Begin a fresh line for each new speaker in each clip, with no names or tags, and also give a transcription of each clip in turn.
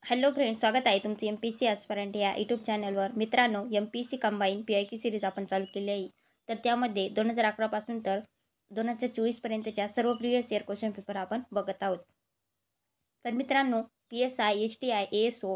Hello friends, स्वागत आहे तुमचं MPSC ॲस्पिरंट या यूट्यूब चॅनलवर. मित्रांनो, MPSC कंबाईन PIQ सिरीज आपण चालू केली आहे. तर त्यामध्ये 2011 पासून तर 2024 पर्यंतच्या सर्व प्रिव्हियस इयर क्वेश्चन पेपर आपण बघत आहोत. तर मित्रांनो, PSI, STI, ASO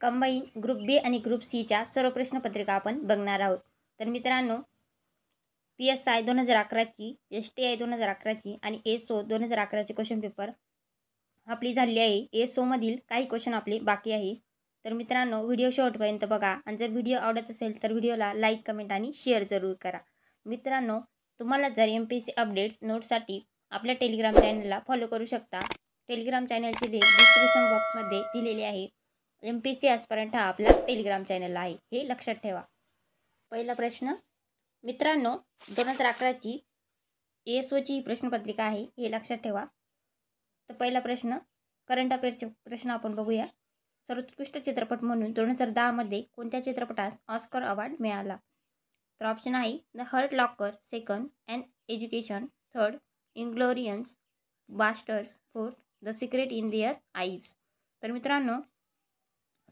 combine group B आणि ग्रुप सीच्या सर्व प्रश्नपत्रिका आपण बघणार आहोत. तर मित्रांनो, PSI 2011ची, STI 2011ची आणि ASO 2011चे क्वेश्चन पेपर आपली झाली आहे. ASO मधील काही क्वेश्चन आपले बाकी आहे. तर मित्रांनो, व्हिडिओ शेवटपर्यंत बघा आणि जर व्हिडिओ आवडत असेल तर व्हिडिओला लाईक, कमेंट आणि शेअर जरूर करा. मित्रांनो, तुम्हाला जर MPSC अपडेट्स नोट्ससाठी आपल्या टेलिग्राम चॅनलला फॉलो करू शकता. टेलिग्राम चॅनलची लिंक डिस्क्रिप्शन बॉक्समध्ये दिलेली आहे. MPSC ॲस्पिरंट हा आपला टेलिग्राम चॅनल आहे, हे लक्षात ठेवा. पहिला प्रश्न मित्रांनो, 2011ची ASOची प्रश्नपत्रिका आहे, हे लक्षात ठेवा. तर पहिला प्रश्न करंट अफेअर्सचे प्रश्न आपण बघूया. सर्वोत्कृष्ट चित्रपट म्हणून 2010 मध्ये कोणत्या चित्रपटास ऑस्कर अवॉर्ड मिळाला? तर ऑप्शन आहे the hurt locker, second and education, third inglourious basterds, fourth the secret in their eyes. तर मित्रांनो,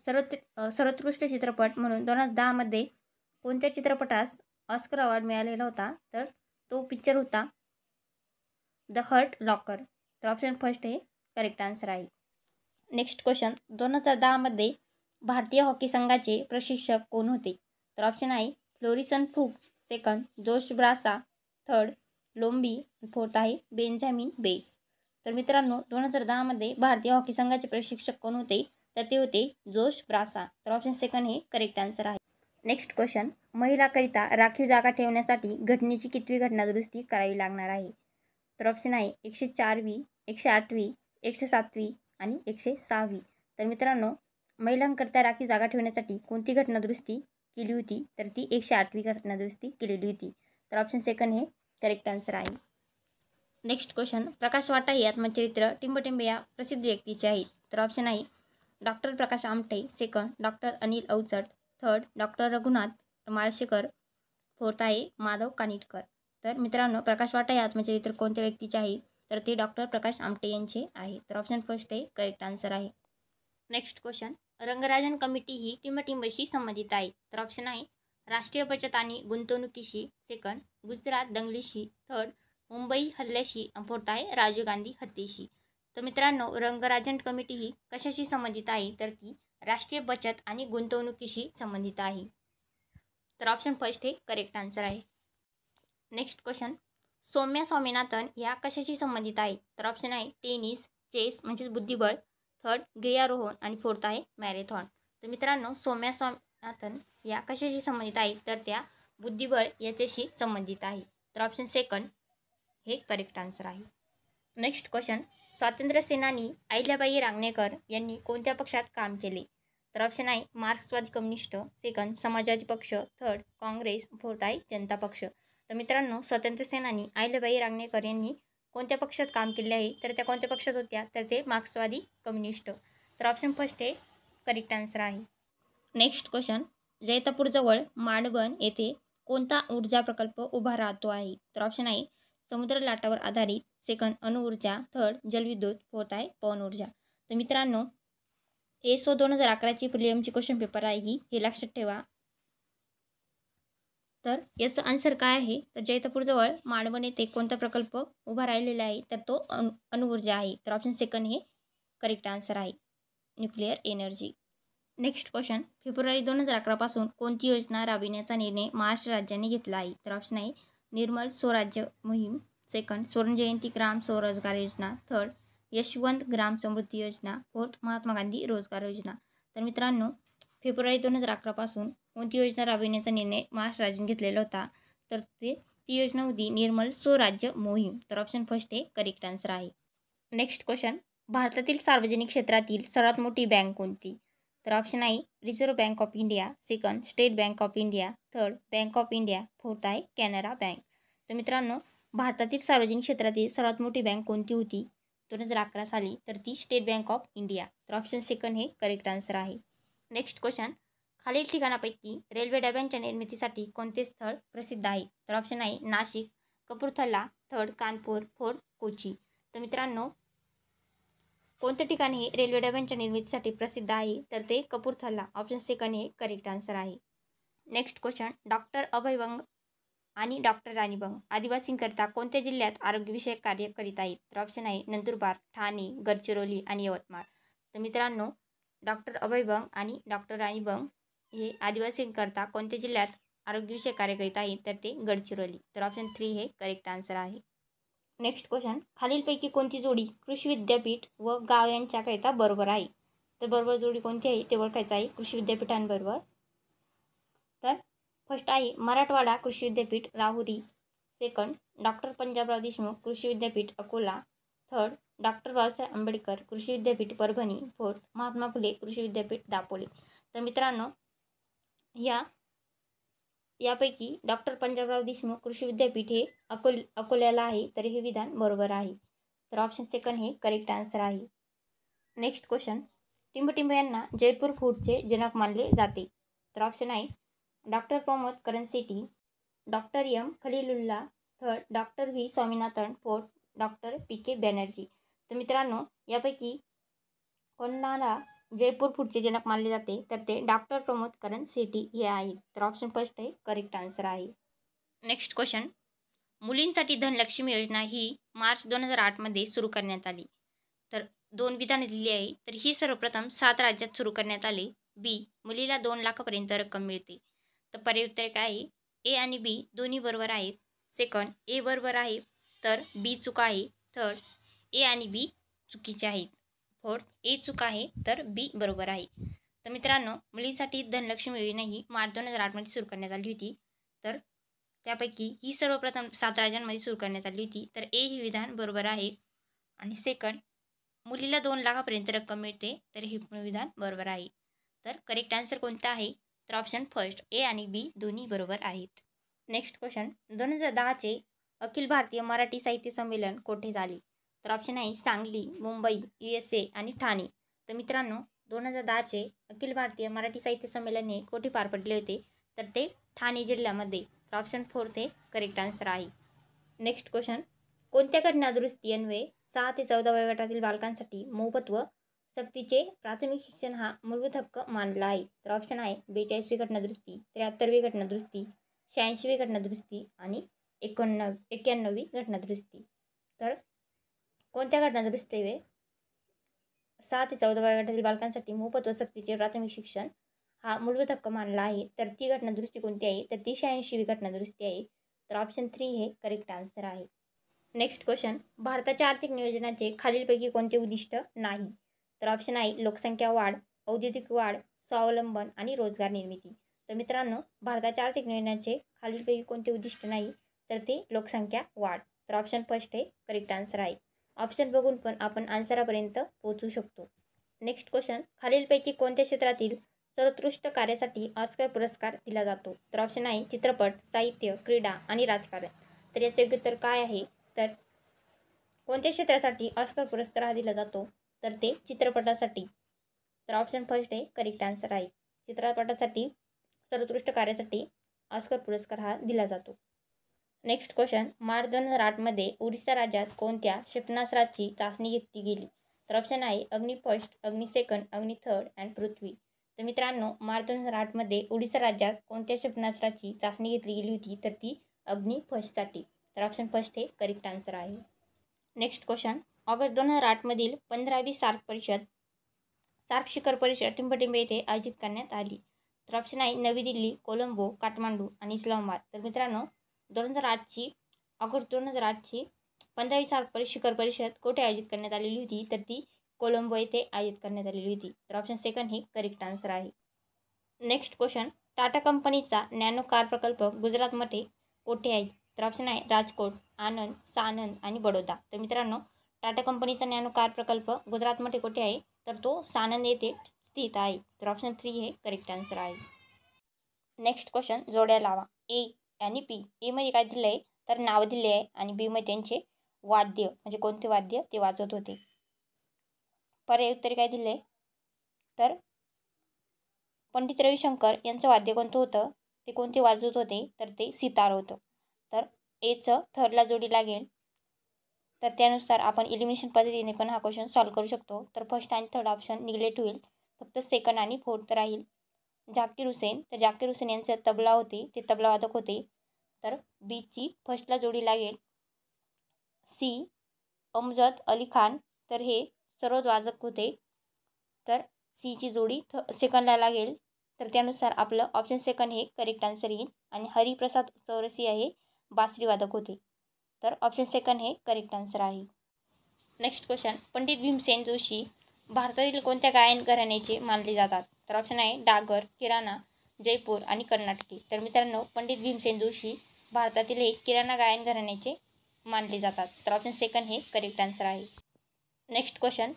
सर्वोत्कृष्ट चित्रपट म्हणून 2010 मध्ये कोणत्या चित्रपटास ऑस्कर अवॉर्ड मिळालेला होता? तर तो पिक्चर होता द हर्ट लॉकर. तर ऑप्शन फर्स्ट हे करेक्ट आन्सर आहे. नेक्स्ट क्वेश्चन, 2010 मध्ये भारतीय हॉकी संघाचे प्रशिक्षक कोण होते? तर ऑप्शन आहे फ्लोरिसन फुक्स, सेकंड जोश ब्रासा, थर्ड लोम्बी, फोर्थ आहे बेंजामिन बेस. तर मित्रांनो, 2010 मध्ये भारतीय हॉकी संघाचे प्रशिक्षक कोण होते? तर ते होते जोश ब्रासा. तर ऑप्शन सेकंड हे करेक्ट आन्सर आहे. नेक्स्ट क्वेश्चन, महिलाकरिता राखीव जागा ठेवण्यासाठी घटनेची कितवी घटना दुरुस्ती करावी लागणार आहे? तर ऑप्शन आहे 104वी, 108वी, 107वी आणि 106वी. तर मित्रांनो, महिलांकरता राखीव जागा ठेवण्यासाठी कोणती घटना दुरुस्ती केली होती? तर ती 108वी घटना दुरुस्ती केलेली होती. तर ऑप्शन सेकंड हे करेक्ट आन्सर आहे. नेक्स्ट क्वेश्चन, प्रकाश वाटा हे आत्मचरित्र टिंबटिंब या प्रसिद्ध व्यक्तीचे आहे. तर ऑप्शन आहे doctor Prakash Amte, second doctor Anil Avachat, third doctor Raghunath Malshekar, fourth आहे माधव कानिटकर. तर मित्रांनो, प्रकाश वाटा हे आत्मचरित्र कोणत्या व्यक्तीचे आहे? तर ते डॉक्टर प्रकाश आमटे यांचे आहे. तर ऑप्शन फर्स्ट हे करेक्ट आन्सर आहे. नेक्स्ट क्वेश्चन, रंगराजन कमिटी ही टिंबटिंबशी संबंधित आहे. तर ऑप्शन आहे राष्ट्रीय बचत आणि गुंतवणुकीशी, सेकंड गुजरात दंगलीशी, थर्ड मुंबई हल्ल्याशी, फोर्थ आहे राजीव गांधी हत्येशी. तर मित्रांनो, रंगराजन कमिटी ही कशाशी संबंधित आहे? तर ती राष्ट्रीय बचत आणि गुंतवणुकीशी संबंधित आहे. तर ऑप्शन फर्स्ट हे करेक्ट आन्सर आहे. नेक्स्ट क्वेश्चन, सौम्या स्वामीनाथन या कशाशी संबंधित आहे? तर ऑप्शन आहे टेनिस, चेस म्हणजेच बुद्धिबळ, थर्ड गिर्यारोहण आणि फोर्थ आहे मॅरेथॉन. तर मित्रांनो, सौम्या स्वामीनाथन या कशाशी संबंधित आहे? तर त्या बुद्धिबळ याच्याशी संबंधित आहे. तर ऑप्शन सेकंड हे करेक्ट आन्सर आहे. नेक्स्ट क्वेश्चन, स्वातंत्र्य सेनानी अहिल्याबाई रांगणेकर यांनी कोणत्या पक्षात काम केले? तर ऑप्शन आहे मार्क्सवादी कम्युनिस्ट, सेकंड समाजवादी पक्ष, थर्ड काँग्रेस, फोर्थ आहे जनता पक्ष. तर मित्रांनो, स्वातंत्र्य सेनानी अहिल्याबाई रांगणेकर यांनी कोणत्या पक्षात काम केले आहे? तर त्या कोणत्या पक्षात होत्या? तर ते मार्क्सवादी कम्युनिस्ट. तर ऑप्शन फर्स्ट हे करेक्ट आन्सर आहे. नेक्स्ट क्वेश्चन, जैतापूरजवळ मांडवन येथे कोणता ऊर्जा प्रकल्प उभा राहतो आहे? तर ऑप्शन आहे समुद्र लाटावर आधारित, सेकंड अणुऊर्जा, थर्ड जलविद्युत, फोर्थ आहे पवन ऊर्जा. तर मित्रांनो, ASO 2011ची प्रिलिमची क्वेश्चन पेपर आहे ही, हे लक्षात ठेवा. तर याचं आन्सर काय आहे? तर जैतापूरजवळ मांडवन येथे कोणता प्रकल्प उभा राहिलेला आहे? तर तो अणुऊर्जा आहे. तर ऑप्शन सेकंड हे करेक्ट आन्सर आहे, nuclear energy. Next question, February 2011 पासून कोणती योजना राबविण्याचा निर्णय महाराष्ट्र राज्याने घेतला आहे? तर ऑप्शन आहे निर्मल स्वराज्य मोहीम, सेकंड सुवर्णजयंती ग्राम स्वरोजगार योजना, थर्ड यशवंत ग्राम समृद्धी योजना, फोर्थ महात्मा गांधी रोजगार योजना. तर मित्रांनो, फेब्रुवारी 2011 पासून कोणती योजना राबविण्याचा निर्णय महाराष्ट्र राज्याने घेतलेला होता? तर ती योजना होती निर्मल स्वराज्य मोहीम. तर ऑप्शन फर्स्ट हे करेक्ट आन्सर आहे. नेक्स्ट क्वेश्चन, भारतातील सार्वजनिक क्षेत्रातील सर्वात मोठी बँक कोणती? तर ऑप्शन आहे reserve bank of India, second state bank of India, third bank of India, fourth आहे कॅनरा बँक. तर मित्रांनो, भारतातील सार्वजनिक क्षेत्रातील सर्वात मोठी बँक कोणती होती 2011 साली? तर ती स्टेट बँक ऑफ इंडिया. तर ऑप्शन सेकंड हे करेक्ट आन्सर आहे. नेक्स्ट क्वेश्चन, खालील ठिकाणापैकी रेल्वे डब्यांच्या निर्मितीसाठी कोणते स्थळ प्रसिद्ध आहे? तर ऑप्शन आहे नाशिक, कपूरथला, थर्ड कानपूर, फोर्थ कोची. तर मित्रांनो, कोणत्या ठिकाणी हे रेल्वे डब्यांच्या निर्मितीसाठी प्रसिद्ध आहे तर ते कपूरथला. ऑप्शन सेकंड हे करेक्ट आन्सर आहे. Next question, doctor Abhay Bang आणि डॉक्टर राणी बंग आदिवासींकरता कोणत्या जिल्ह्यात आरोग्यविषयक कार्य करीत आहेत? तर ऑप्शन आहे नंदुरबार, ठाणे, गडचिरोली आणि यवतमाळ. तर मित्रांनो, डॉक्टर अभय बंग आणि डॉक्टर राणी बंग हे आदिवासींकरता कोणत्या जिल्ह्यात आरोग्यविषयक कार्य करीत आहेत तर ते गडचिरोली. तर ऑप्शन 3 हे करेक्ट आन्सर आहे. नेक्स्ट क्वेश्चन, खालीलपैकी कोणती जोडी कृषी विद्यापीठ व गाव यांच्याकरिता बरोबर आहे? तर बरोबर जोडी कोणती आहे ते ओळखायचं आहे कृषी विद्यापीठांबरोबर. तर फर्स्ट आहे मराठवाडा कृषी विद्यापीठ राहुरी. सेकंड, डॉक्टर पंजाबराव देशमुख कृषी विद्यापीठ अकोला. थर्ड, डॉक्टर बाबासाहेब आंबेडकर कृषी विद्यापीठ परभणी. फोर्थ, महात्मा फुले कृषी विद्यापीठ दापोली. तर मित्रांनो, यापैकी डॉक्टर पंजाबराव देशमुख कृषी विद्यापीठ हे अकोल्याला आहे, तर हे विधान बरोबर आहे. तर ऑप्शन सेकंड हे करेक्ट आन्सर आहे. नेक्स्ट क्वेश्चन, टिंबटिंब यांना जयपूर फूडचे जनक मानले जाते. तर ऑप्शन आहे doctor Pramod Karan Sethi, doctor M Khalilullah. Third, doctor V Swaminathan. Fourth, doctor P K Banerjee. तर मित्रांनो, यापैकी कोणाला जयपूर फूडचे जनक मानले जाते तर ते डॉक्टर प्रमोद करण सेठी हे आहेत. तर ऑप्शन फर्स्ट हे करेक्ट आन्सर आहे. नेक्स्ट क्वेश्चन, मुलींसाठी धनलक्ष्मी योजना ही मार्च 2008मध्ये सुरू करण्यात आली. तर 2 विधाने दिली आहे. तर ही सर्वप्रथम 7 राज्यात सुरू करण्यात आली. बी, मुलीला 2 लाखापर्यंत रक्कम मिळते. तर पर्याय उत्तर काय आहे? ए आणि बी दोन्ही बरोबर आहेत. सेकंड, ए बरोबर आहे तर बी चुका आहे. थर्ड, ए आणि बी चुकीचे आहेत. फोर्थ, ए चुका आहे तर बी बरोबर आहे. तर मित्रांनो, मुलींसाठी धनलक्ष्मी योजना ही मार्च 2008मध्ये सुरू करण्यात आली होती. तर त्यापैकी ही सर्वप्रथम 7 राज्यांमध्ये सुरू करण्यात आली होती. तर ए हे विधान बरोबर आहे. आणि सेकंड, मुलीला 2 लाखापर्यंत रक्कम मिळते, तर हे विधान बरोबर आहे. तर करेक्ट आन्सर कोणता आहे? तर ऑप्शन फर्स्ट, ए आणि बी दोन्ही बरोबर आहेत. नेक्स्ट क्वेश्चन, 2010चे अखिल भारतीय मराठी साहित्य संमेलन कोठे झाले? तर ऑप्शन आहे सांगली, मुंबई, USA आणि ठाणे. तर मित्रांनो, 2010चे अखिल भारतीय मराठी साहित्य संमेलन हे कोठे पार पडले होते? तर ते ठाणे जिल्ह्यामध्ये. तर ऑप्शन फोर्थ हे करेक्ट आन्सर आहे. नेक्स्ट क्वेश्चन, कोणत्या घटना दुरुस्ती अन्वये 6 ते 14 वयोगटातील बालकांसाठी मोफत व सक्तीचे प्राथमिक शिक्षण हा मूलभूत हक्क मानला आहे? तर ऑप्शन आहे 42वी घटना दुरुस्ती, 73वी घटना दुरुस्ती, 86वी घटना दुरुस्ती आणि 91वी घटना दुरुस्ती. तर कोणत्या घटना दुरुस्ती वे 6 ते 14 वयोगटातील बालकांसाठी मोफत व सक्तीचे प्राथमिक शिक्षण हा मूलभूत हक्क मानला आहे? तर ती घटना दुरुस्ती कोणती आहे? तर ती 86वी घटना दुरुस्ती आहे. तर ऑप्शन 3 हे करेक्ट आन्सर आहे. नेक्स्ट क्वेश्चन, भारताच्या आर्थिक नियोजनाचे खालीलपैकी कोणते उद्दिष्ट नाही? तर ऑप्शन आहे लोकसंख्या वाढ, औद्योगिक वाढ, स्वावलंबन आणि रोजगार निर्मिती. तर मित्रांनो, भारताच्या आर्थिक नियोजनाचे खालीलपैकी कोणते उद्दिष्ट नाही? तर ते लोकसंख्या वाढ. तर ऑप्शन फर्स्ट हे करेक्ट आन्सर आहे. ऑप्शन बघून पण आपण आन्सरापर्यंत पोहोचू शकतो. नेक्स्ट क्वेश्चन, खालीलपैकी कोणत्या क्षेत्रातील सर्वोत्कृष्ट कार्यासाठी ऑस्कर पुरस्कार दिला जातो? तर ऑप्शन आहे चित्रपट, साहित्य, क्रीडा आणि राजकारण. तर याचे योग्य उत्तर काय आहे? तर कोणत्या क्षेत्रासाठी ऑस्कर पुरस्कार हा दिला जातो? तर ते चित्रपटासाठी. तर ऑप्शन फर्स्ट हे करेक्ट आन्सर आहे. चित्रपटासाठी सर्वोत्कृष्ट कार्यासाठी ऑस्कर पुरस्कार हा दिला जातो. नेक्स्ट क्वेश्चन, मार्च 2008मध्ये ओरिसा राज्यात कोणत्या क्षेपणास्त्राची चाचणी घेतली गेली? तर ऑप्शन आहे अग्नी फर्स्ट, अग्नी सेकंड, अग्नी थर्ड अँड पृथ्वी. तर मित्रांनो, मार्च 2008मध्ये ओडिशा राज्यात कोणत्या क्षेपणास्त्राची चाचणी घेतली गेली होती? तर ती अग्नी फर्स्टसाठी. तर ऑप्शन फर्स्ट हे करेक्ट आन्सर आहे. नेक्स्ट क्वेश्चन, ऑगस्ट 2008मधील 15वी सार्क शिखर परिषद टिंबटिंब येथे आयोजित करण्यात आली. तर ऑप्शन आहे नवी दिल्ली, कोलंबो, काठमांडू आणि इस्लामाबाद. तर मित्रांनो, ऑगस्ट 2008ची 15वी सार्क शिखर परिषद कुठे आयोजित करण्यात आलेली होती? तर ती कोलंबो येथे आयोजित करण्यात आलेली होती. तर ऑप्शन सेकंड हे करेक्ट आन्सर आहे. नेक्स्ट क्वेश्चन, टाटा कंपनीचा नॅनो कार प्रकल्प गुजरातमध्ये कोठे आहे? तर ऑप्शन आहे राजकोट, आनंद, सानंद आणि बडोदा. तर मित्रांनो, टाटा कंपनीचा नॅनो कार प्रकल्प गुजरातमध्ये कोठे आहे? तर तो सानंद येथे स्थित आहे. तर ऑप्शन 3 हे करेक्ट आन्सर आहे. नेक्स्ट क्वेश्चन, जोड्या लावा. ए आणि बी. ए मध्ये काय दिलं आहे? तर नाव दिले आहे आणि बी मध्ये त्यांचे वाद्य म्हणजे कोणते वाद्य ते वाजवत होते. पर्याय उत्तर काय दिले? तर पंडित रविशंकर यांचं वाद्य कोणतं होतं? ते कोणते वाजवत होते? तर ते सितार होतं. तर एचं थर्डला जोडी लागेल. तर त्यानुसार आपण इलिमिनेशन पद्धतीने पण हा क्वेश्चन सॉल्व करू शकतो. तर फर्स्ट आणि थर्ड ऑप्शन निग्लेक्ट होईल, फक्त सेकंड आणि फोर्थ राहील. झाकीर हुसेन, तर झाकीर हुसेन यांचे तबला होते, ते तबलावादक होते. तर बीची फर्स्टला जोडी लागेल. सी अमजद अली खान, तर हे सरोदवादक होते. तर सीची जोडी सेकंडला लागेल. तर त्यानुसार आपलं ऑप्शन सेकंड हे करेक्ट आन्सर येईल. आणि हरिप्रसाद चौरसिया हे बासरीवादक होते. तर ऑप्शन सेकंड हे करेक्ट आन्सर आहे. नेक्स्ट क्वेश्चन, पंडित भीमसेन जोशी भारतातील कोणत्या गायन घराण्याचे मानले जातात? तर ऑप्शन आहे डागर, किराणा, जयपूर आणि कर्नाटकी. तर मित्रांनो, पंडित भीमसेन जोशी भारतातील एक किराणा गायन घराण्याचे मानले जातात. तर ऑप्शन सेकंड हे करेक्ट आन्सर आहे. नेक्स्ट क्वेश्चन,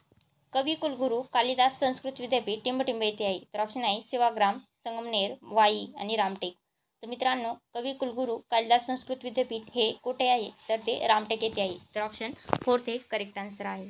कवी कुलगुरू कालिदास संस्कृत विद्यापीठ टिंबटिंब येथे आहे. तर ऑप्शन आहे सेवाग्राम, संगमनेर, वाई आणि रामटेक. तर मित्रांनो, कवी कुलगुरू कालिदास संस्कृत विद्यापीठ हे कुठे आहे? तर ते रामटेक येथे आहे. तर ऑप्शन फोर्थ हे करेक्ट आन्सर आहे.